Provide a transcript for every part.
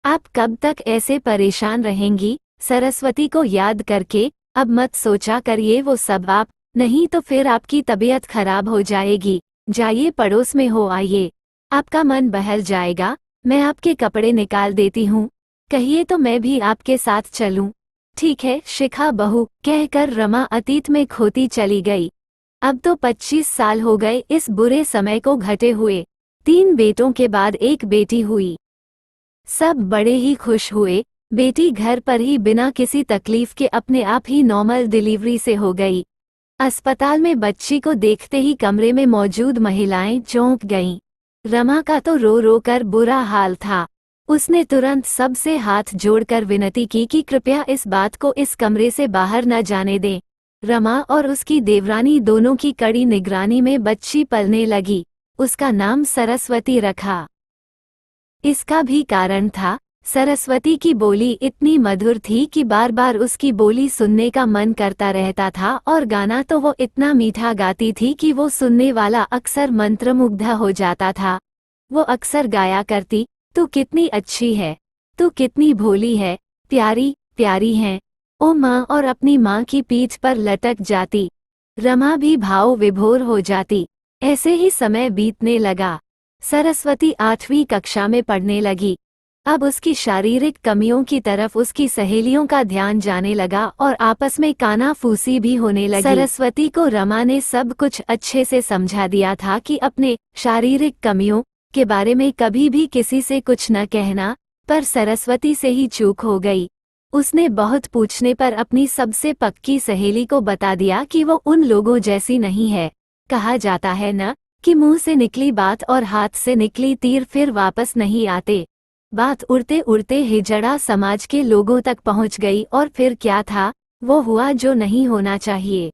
आप कब तक ऐसे परेशान रहेंगी सरस्वती को याद करके? अब मत सोचा करिए वो सब आप, नहीं तो फिर आपकी तबीयत खराब हो जाएगी। जाइए पड़ोस में हो आइए, आपका मन बहल जाएगा। मैं आपके कपड़े निकाल देती हूँ, कहिए तो मैं भी आपके साथ चलूं। ठीक है शिखा बहू, कहकर रमा अतीत में खोती चली गई। अब तो 25 साल हो गए इस बुरे समय को घटे हुए। 3 बेटों के बाद एक बेटी हुई। सब बड़े ही खुश हुए। बेटी घर पर ही बिना किसी तकलीफ के अपने आप ही नॉर्मल डिलीवरी से हो गई। अस्पताल में बच्ची को देखते ही कमरे में मौजूद महिलाएं चौंक गईं। रमा का तो रो रो कर बुरा हाल था। उसने तुरंत सबसे हाथ जोड़कर विनती की कि कृपया इस बात को इस कमरे से बाहर न जाने दें। रमा और उसकी देवरानी दोनों की कड़ी निगरानी में बच्ची पलने लगी। उसका नाम सरस्वती रखा। इसका भी कारण था, सरस्वती की बोली इतनी मधुर थी कि बार बार उसकी बोली सुनने का मन करता रहता था, और गाना तो वो इतना मीठा गाती थी कि वो सुनने वाला अक्सर मंत्रमुग्ध हो जाता था। वो अक्सर गाया करती, तू कितनी अच्छी है, तू कितनी भोली है, प्यारी प्यारी है। ओ माँ, और अपनी माँ की पीठ पर लटक जाती। रमा भी भाव विभोर हो जाती। ऐसे ही समय बीतने लगा। सरस्वती 8वीं कक्षा में पढ़ने लगी। अब उसकी शारीरिक कमियों की तरफ उसकी सहेलियों का ध्यान जाने लगा और आपस में कानाफूसी भी होने लगी। सरस्वती को रमा ने सब कुछ अच्छे से समझा दिया था कि अपने शारीरिक कमियों के बारे में कभी भी किसी से कुछ न कहना, पर सरस्वती से ही चूक हो गई। उसने बहुत पूछने पर अपनी सबसे पक्की सहेली को बता दिया कि वो उन लोगों जैसी नहीं है। कहा जाता है न कि मुंह से निकली बात और हाथ से निकली तीर फिर वापस नहीं आते। बात उड़ते उड़ते हिजड़ा समाज के लोगों तक पहुंच गई, और फिर क्या था, वो हुआ जो नहीं होना चाहिए।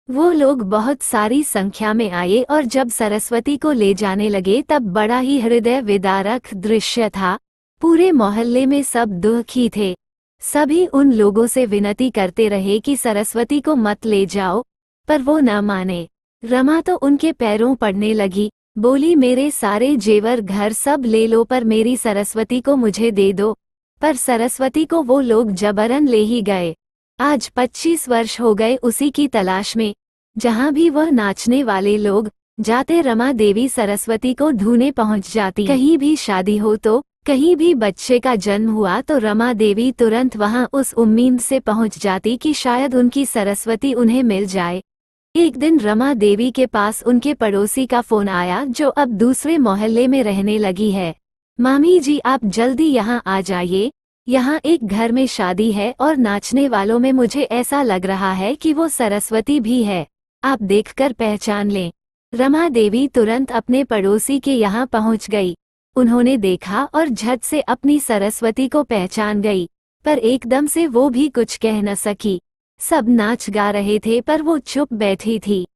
वो लोग बहुत सारी संख्या में आए और जब सरस्वती को ले जाने लगे तब बड़ा ही हृदय विदारक दृश्य था। पूरे मोहल्ले में सब दुखी थे। सभी उन लोगों से विनती करते रहे कि सरस्वती को मत ले जाओ, पर वो न माने। रमा तो उनके पैरों पड़ने लगी, बोली मेरे सारे जेवर घर सब ले लो, पर मेरी सरस्वती को मुझे दे दो। पर सरस्वती को वो लोग जबरन ले ही गए। आज 25 वर्ष हो गए उसी की तलाश में। जहाँ भी वह नाचने वाले लोग जाते, रमा देवी सरस्वती को ढूंढने पहुँच जाती। कहीं भी शादी हो तो, कहीं भी बच्चे का जन्म हुआ तो रमा देवी तुरंत वहां उस उम्मीद से पहुँच जाती कि शायद उनकी सरस्वती उन्हें मिल जाए। एक दिन रमा देवी के पास उनके पड़ोसी का फोन आया जो अब दूसरे मोहल्ले में रहने लगी है। मामी जी, आप जल्दी यहाँ आ जाइए, यहाँ एक घर में शादी है और नाचने वालों में मुझे ऐसा लग रहा है कि वो सरस्वती भी है, आप देखकर पहचान लें। रमा देवी तुरंत अपने पड़ोसी के यहाँ पहुँच गई। उन्होंने देखा और झट से अपनी सरस्वती को पहचान गई, पर एकदम से वो भी कुछ कह न सकी। सब नाच गा रहे थे पर वो चुप बैठी थी।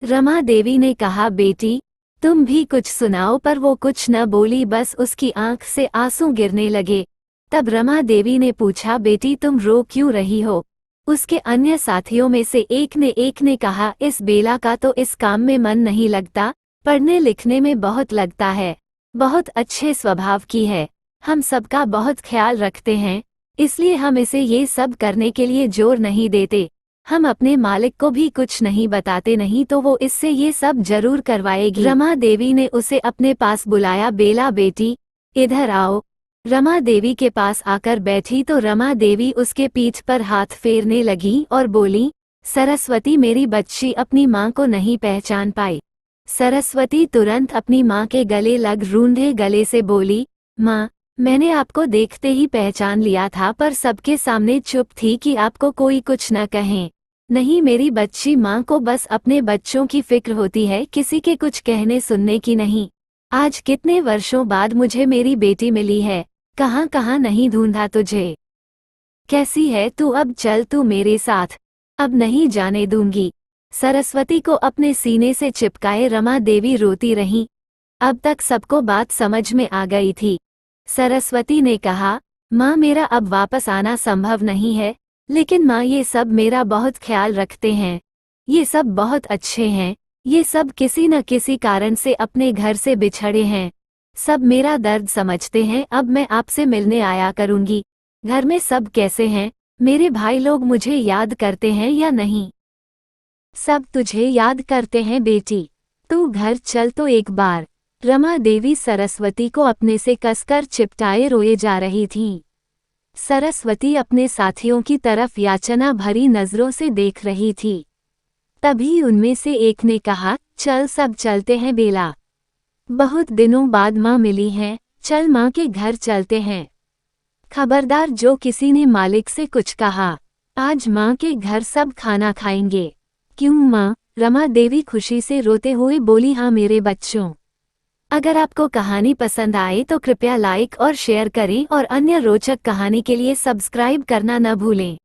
रमा देवी ने कहा, बेटी तुम भी कुछ सुनाओ, पर वो कुछ न बोली, बस उसकी आंख से आंसू गिरने लगे। तब रमा देवी ने पूछा, बेटी तुम रो क्यों रही हो? उसके अन्य साथियों में से एक ने कहा, इस बेला का तो इस काम में मन नहीं लगता, पढ़ने लिखने में बहुत लगता है, बहुत अच्छे स्वभाव की है, हम सबका बहुत ख्याल रखते हैं, इसलिए हम इसे ये सब करने के लिए जोर नहीं देते। हम अपने मालिक को भी कुछ नहीं बताते, नहीं तो वो इससे ये सब जरूर करवाएगी। रमा देवी ने उसे अपने पास बुलाया, बेला बेटी इधर आओ। रमा देवी के पास आकर बैठी तो रमा देवी उसके पीठ पर हाथ फेरने लगी और बोली, सरस्वती मेरी बच्ची अपनी माँ को नहीं पहचान पाई। सरस्वती तुरंत अपनी माँ के गले लग रूंधे गले से बोली, माँ मैंने आपको देखते ही पहचान लिया था, पर सबके सामने चुप थी कि आपको कोई कुछ न कहे। नहीं, मेरी बच्ची माँ को बस अपने बच्चों की फिक्र होती है, किसी के कुछ कहने सुनने की नहीं। आज कितने वर्षों बाद मुझे मेरी बेटी मिली है, कहाँ कहाँ नहीं ढूंढा तुझे। कैसी है तू? अब चल तू मेरे साथ, अब नहीं जाने दूंगी। सरस्वती को अपने सीने से चिपकाए रमा देवी रोती रही। अब तक सबको बात समझ में आ गई थी। सरस्वती ने कहा, माँ मेरा अब वापस आना संभव नहीं है, लेकिन माँ ये सब मेरा बहुत ख्याल रखते हैं, ये सब बहुत अच्छे हैं, ये सब किसी न किसी कारण से अपने घर से बिछड़े हैं। सब मेरा दर्द समझते हैं। अब मैं आपसे मिलने आया करूंगी। घर में सब कैसे हैं? मेरे भाई लोग मुझे याद करते हैं या नहीं? सब तुझे याद करते हैं बेटी। तू घर चल तो एक बार। रमा देवी सरस्वती को अपने से कसकर चिपटाए रोए जा रही थीं। सरस्वती अपने साथियों की तरफ याचना भरी नजरों से देख रही थी। तभी उनमें से एक ने कहा, चल सब चलते हैं बेला। बहुत दिनों बाद माँ मिली हैं, चल माँ के घर चलते हैं। खबरदार जो किसी ने मालिक से कुछ कहा, आज माँ के घर सब खाना खाएंगे। क्यों माँ? रमा देवी खुशी से रोते हुए बोली, हाँ मेरे बच्चों। अगर आपको कहानी पसंद आए तो कृपया लाइक और शेयर करें और अन्य रोचक कहानी के लिए सब्सक्राइब करना न भूलें।